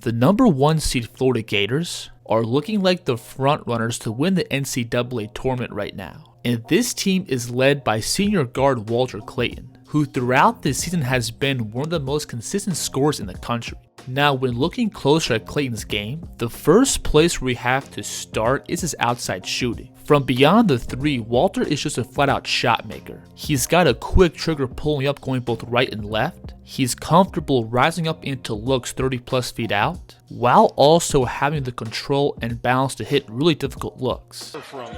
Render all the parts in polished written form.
The #1 seed Florida Gators are looking like the front runners to win the NCAA Tournament right now. And this team is led by senior guard Walter Clayton, who throughout this season has been one of the most consistent scorers in the country. Now, when looking closer at Clayton's game, the first place we have to start is his outside shooting. From beyond the three, Walter is just a flat-out shot maker. He's got a quick trigger pulling up going both right and left. He's comfortable rising up into looks 30+ feet out, while also having the control and balance to hit really difficult looks. From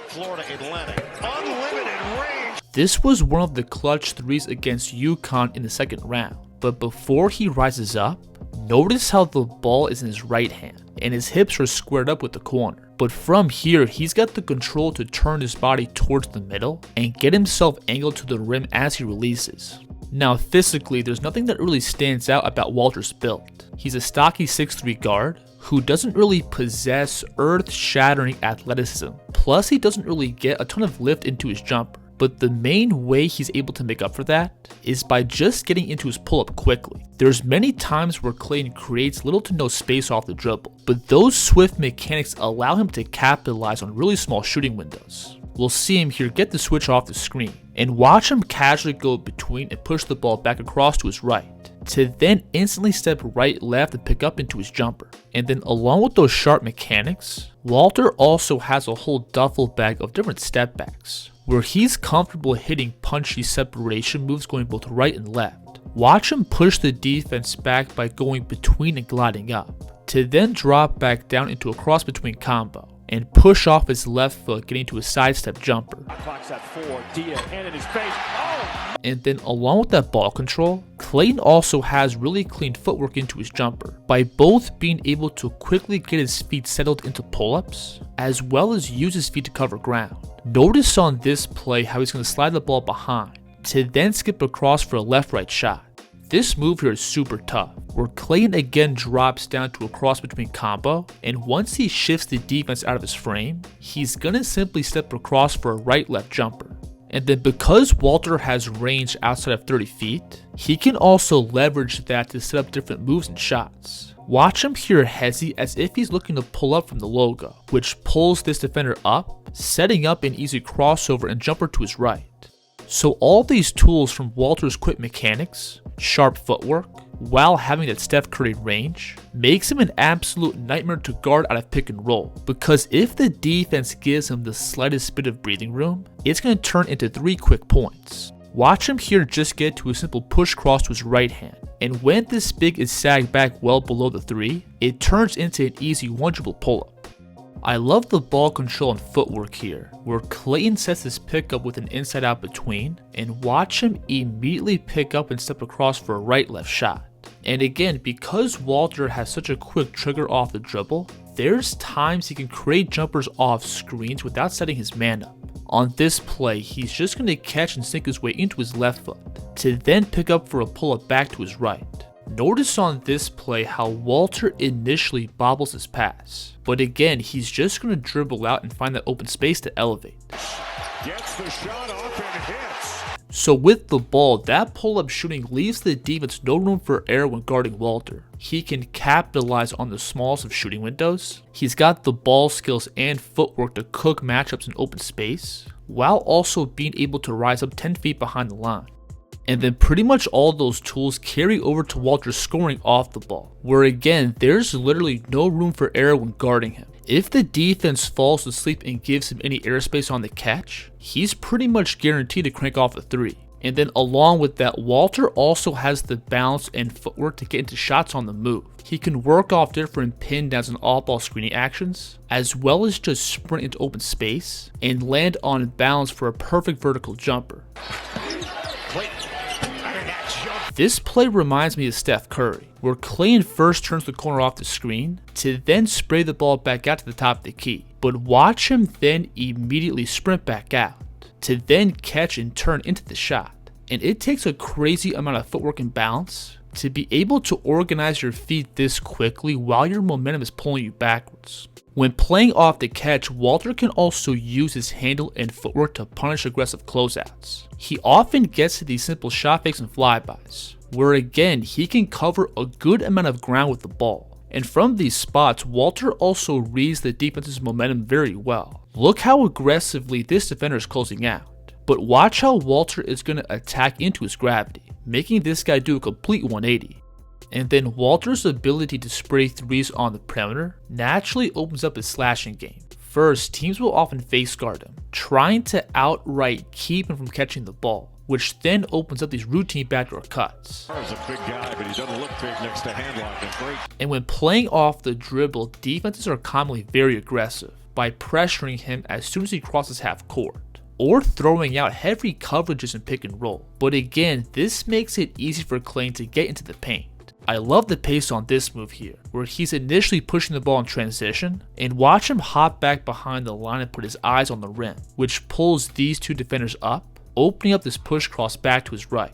Florida Atlantic, unlimited range. This was one of the clutch threes against UConn in the second round, but before he rises up, notice how the ball is in his right hand and his hips are squared up with the corner. But from here, he's got the control to turn his body towards the middle and get himself angled to the rim as he releases. Now physically, there's nothing that really stands out about Walter's build. He's a stocky 6'3" guard who doesn't really possess earth-shattering athleticism. Plus, he doesn't really get a ton of lift into his jumper. But the main way he's able to make up for that is by just getting into his pull-up quickly. There's many times where Clayton creates little to no space off the dribble, but those swift mechanics allow him to capitalize on really small shooting windows. We'll see him here get the switch off the screen, and watch him casually go between and push the ball back across to his right, to then instantly step right left and pick up into his jumper. And then along with those sharp mechanics, Walter also has a whole duffel bag of different step backs, where he's comfortable hitting punchy separation moves going both right and left. Watch him push the defense back by going between and gliding up, to then drop back down into a cross between combo, and push off his left foot getting to a sidestep jumper. Clock's at 4, Dia, hand in his face. Oh! And then along with that ball control, Clayton also has really clean footwork into his jumper, by both being able to quickly get his feet settled into pull-ups, as well as use his feet to cover ground. Notice on this play how he's going to slide the ball behind, to then skip across for a left-right shot. This move here is super tough, where Clayton again drops down to a cross between combo, and once he shifts the defense out of his frame, he's gonna simply step across for a right-left jumper. And then because Walter has range outside of 30 feet, he can also leverage that to set up different moves and shots. Watch him here hezzy as if he's looking to pull up from the logo, which pulls this defender up, setting up an easy crossover and jumper to his right. So all these tools from Walter's quick mechanics, sharp footwork, while having that Steph Curry range, makes him an absolute nightmare to guard out of pick and roll, because if the defense gives him the slightest bit of breathing room, it's going to turn into 3 quick points. Watch him here just get to a simple push cross to his right hand, and when this big is sagged back well below the 3, it turns into an easy 1-dribble pull-up. I love the ball control and footwork here, where Clayton sets his pickup with an inside out between, and watch him immediately pick up and step across for a right-left shot. And again, because Walter has such a quick trigger off the dribble, there's times he can create jumpers off screens without setting his man up. On this play, he's just going to catch and sink his way into his left foot, to then pick up for a pull-up back to his right. Notice on this play how Walter initially bobbles his pass, but again, he's just going to dribble out and find that open space to elevate. Gets the shot off and hits. So with the ball, that pull-up shooting leaves the defense no room for error when guarding Walter. He can capitalize on the smallest of shooting windows. He's got the ball skills and footwork to cook matchups in open space, while also being able to rise up 10 feet behind the line. And then pretty much all those tools carry over to Walter's scoring off the ball, where again, there's literally no room for error when guarding him. If the defense falls asleep and gives him any airspace on the catch, he's pretty much guaranteed to crank off a 3. And then along with that, Walter also has the balance and footwork to get into shots on the move. He can work off different pin downs and off-ball screening actions, as well as just sprint into open space and land on balance for a perfect vertical jumper. This play reminds me of Steph Curry, where Clayton first turns the corner off the screen to then spray the ball back out to the top of the key. But watch him then immediately sprint back out to then catch and turn into the shot. And it takes a crazy amount of footwork and balance to be able to organize your feet this quickly while your momentum is pulling you backwards. When playing off the catch, Walter can also use his handle and footwork to punish aggressive closeouts. He often gets to these simple shot fakes and flybys, where again, he can cover a good amount of ground with the ball. And from these spots, Walter also reads the defense's momentum very well. Look how aggressively this defender is closing out. But watch how Walter is going to attack into his gravity, making this guy do a complete 180. And then Walter's ability to spray threes on the perimeter naturally opens up his slashing game. First, teams will often face guard him, trying to outright keep him from catching the ball, which then opens up these routine backdoor cuts. He's a big guy, but he doesn't look big next to Handlock. And when playing off the dribble, defenses are commonly very aggressive by pressuring him as soon as he crosses half court, or throwing out heavy coverages in pick and roll. But again, this makes it easy for Clayton to get into the paint. I love the pace on this move here, where he's initially pushing the ball in transition, and watch him hop back behind the line and put his eyes on the rim, which pulls these two defenders up, opening up this push cross back to his right.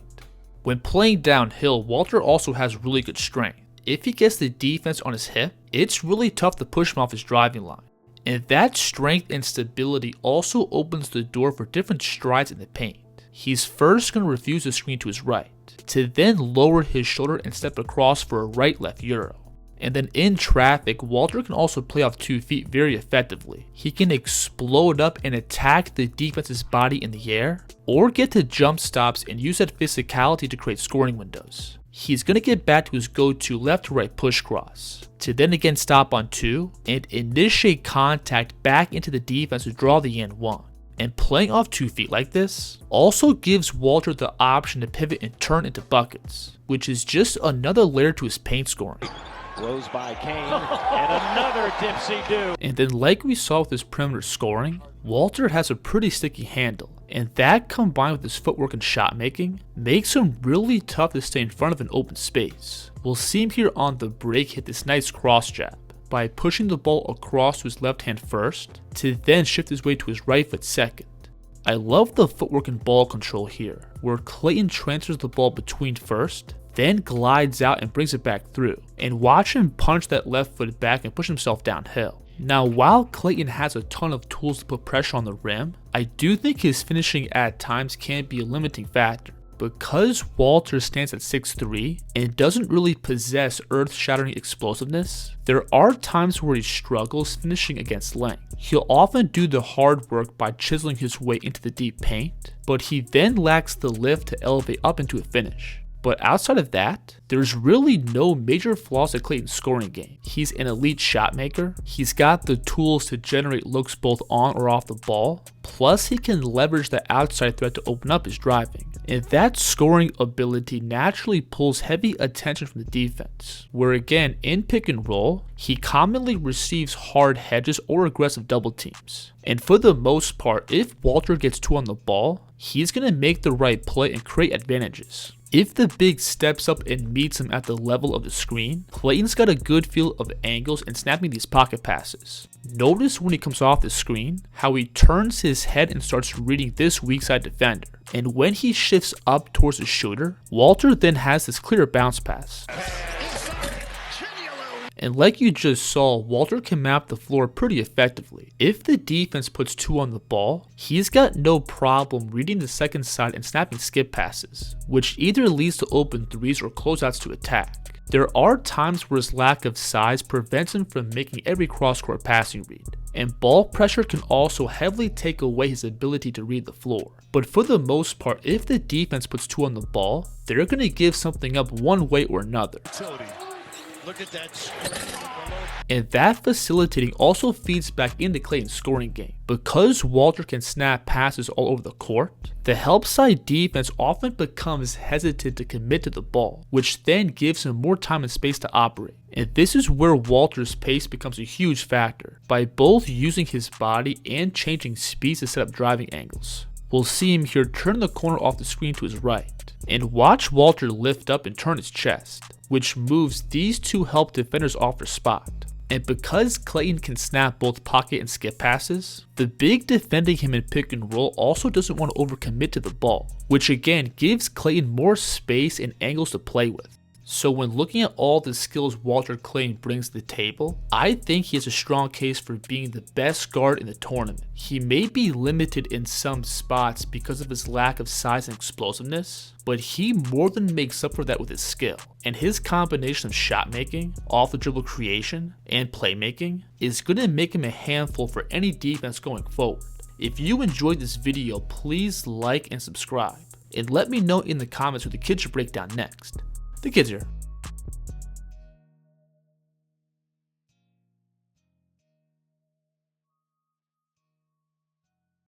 When playing downhill, Walter also has really good strength. If he gets the defense on his hip, it's really tough to push him off his driving line. And that strength and stability also opens the door for different strides in the paint. He's first going to refuse the screen to his right, to then lower his shoulder and step across for a right-left euro. And then in traffic, Walter can also play off 2 feet very effectively. He can explode up and attack the defense's body in the air, or get to jump stops and use that physicality to create scoring windows. He's going to get back to his go-to left to right push cross, to then again stop on 2 and initiate contact back into the defense to draw the and 1. And playing off 2 feet like this also gives Walter the option to pivot and turn into buckets, which is just another layer to his paint scoring. Rose by Kane, and another dipsy-do. And then like we saw with his perimeter scoring, Walter has a pretty sticky handle, and that combined with his footwork and shot making makes him really tough to stay in front of an open space. We'll see him here on the break hit this nice cross jab by pushing the ball across to his left hand first, to then shift his way to his right foot second. I love the footwork and ball control here, where Clayton transfers the ball between first, then glides out and brings it back through, and watch him punch that left foot back and push himself downhill. Now, while Clayton has a ton of tools to put pressure on the rim, I do think his finishing at times can be a limiting factor. Because Walter stands at 6'3" and doesn't really possess earth-shattering explosiveness, there are times where he struggles finishing against length. He'll often do the hard work by chiseling his way into the deep paint, but he then lacks the lift to elevate up into a finish. But outside of that, there's really no major flaws at Clayton's scoring game. He's an elite shot maker, he's got the tools to generate looks both on or off the ball, plus he can leverage the outside threat to open up his driving. And that scoring ability naturally pulls heavy attention from the defense, where again, in pick and roll, he commonly receives hard hedges or aggressive double teams. And for the most part, if Walter gets 2 on the ball, he's going to make the right play and create advantages. If the big steps up and meets him at the level of the screen, Clayton's got a good feel of angles and snapping these pocket passes. Notice when he comes off the screen, how he turns his head and starts reading this weak side defender. And when he shifts up towards the shooter, Walter then has this clear bounce pass. And like you just saw, Walter can map the floor pretty effectively. If the defense puts 2 on the ball, he's got no problem reading the second side and snapping skip passes, which either leads to open threes or closeouts to attack. There are times where his lack of size prevents him from making every cross-court passing read, and ball pressure can also heavily take away his ability to read the floor. But for the most part, if the defense puts 2 on the ball, they're going to give something up one way or another. Look at that. And that facilitating also feeds back into Clayton's scoring game. Because Walter can snap passes all over the court, the help side defense often becomes hesitant to commit to the ball, which then gives him more time and space to operate. And this is where Walter's pace becomes a huge factor, by both using his body and changing speeds to set up driving angles. We'll see him here turn the corner off the screen to his right, and watch Walter lift up and turn his chest, which moves these 2 help defenders off their spot. And because Clayton can snap both pocket and skip passes, the big defending him in pick and roll also doesn't want to overcommit to the ball, which again gives Clayton more space and angles to play with. So when looking at all the skills Walter Clayton brings to the table, I think he has a strong case for being the best guard in the tournament. He may be limited in some spots because of his lack of size and explosiveness, but he more than makes up for that with his skill. And his combination of shot making, off the dribble creation, and playmaking is going to make him a handful for any defense going forward. If you enjoyed this video, please like and subscribe, and let me know in the comments who the kids should break down next. The kids here.